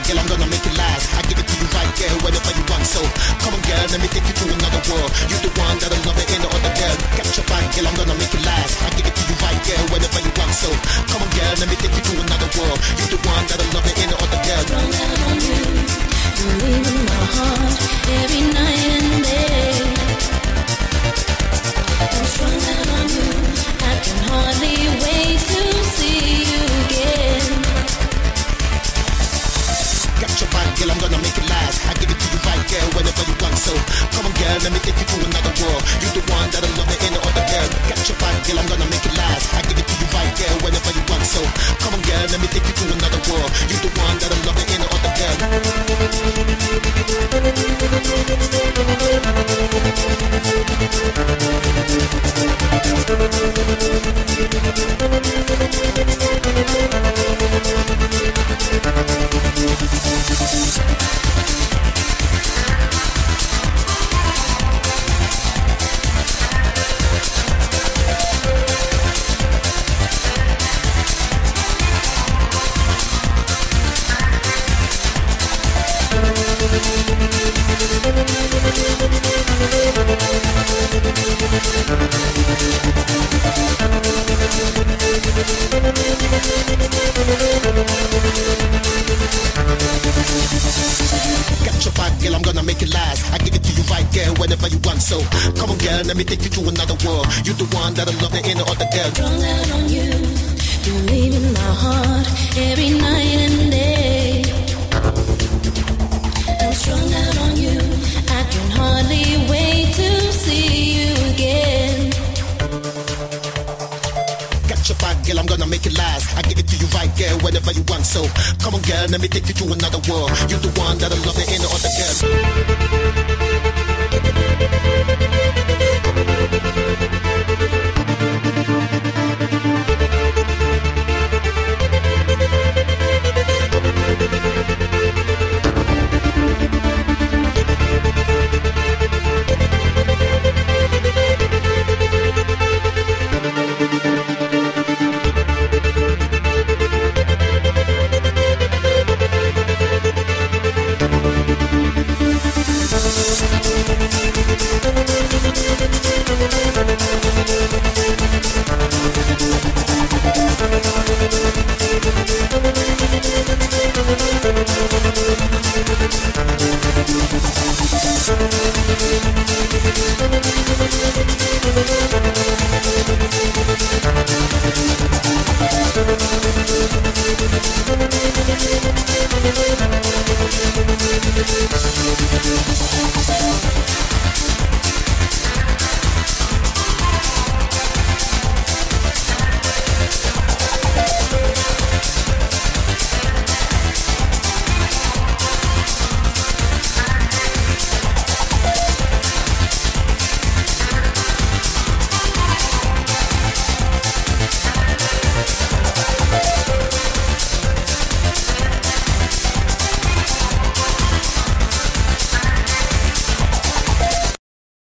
girl, I'm gonna make it last. I give it to you right, girl, whenever you want. So come on, girl, let me take you to another world. You the one that I love, it ain't no other girl. Got your back, girl, I'm gonna make it last. I give it to you right, girl, whenever you want. So come on, girl, let me take you to another world. You the one that I love, it ain't no other girl. Strung out on you, you leave in my heart every night and day. I'm strung out on you, I can hardly wait to see you again. Got your back, girl, I'm gonna make it last. I give it to you right, girl, whenever you want. So come on, girl, let me take you to another world. You the one that I love, it ain't no other girl. Got your back, girl, I'm gonna make it last. I give it to you right, girl, whenever you want. So come on, girl, let me take you to another world. You the one that I love, it ain't no other girl. Got your back, girl, I'm gonna make it last. I give it to you right, girl, whenever you want. So come on, girl, let me take you to another world. You the one that I love, there ain't no other girl. Strung out on you, you leave in my heart every night and day. I'm strung out on you, I can hardly wait to see you again. Got your back, girl, I'm gonna make it last. I give it to you right, girl, whenever you want. So come on, girl, let me take you to another world. You the one that I love, there ain't no other girl.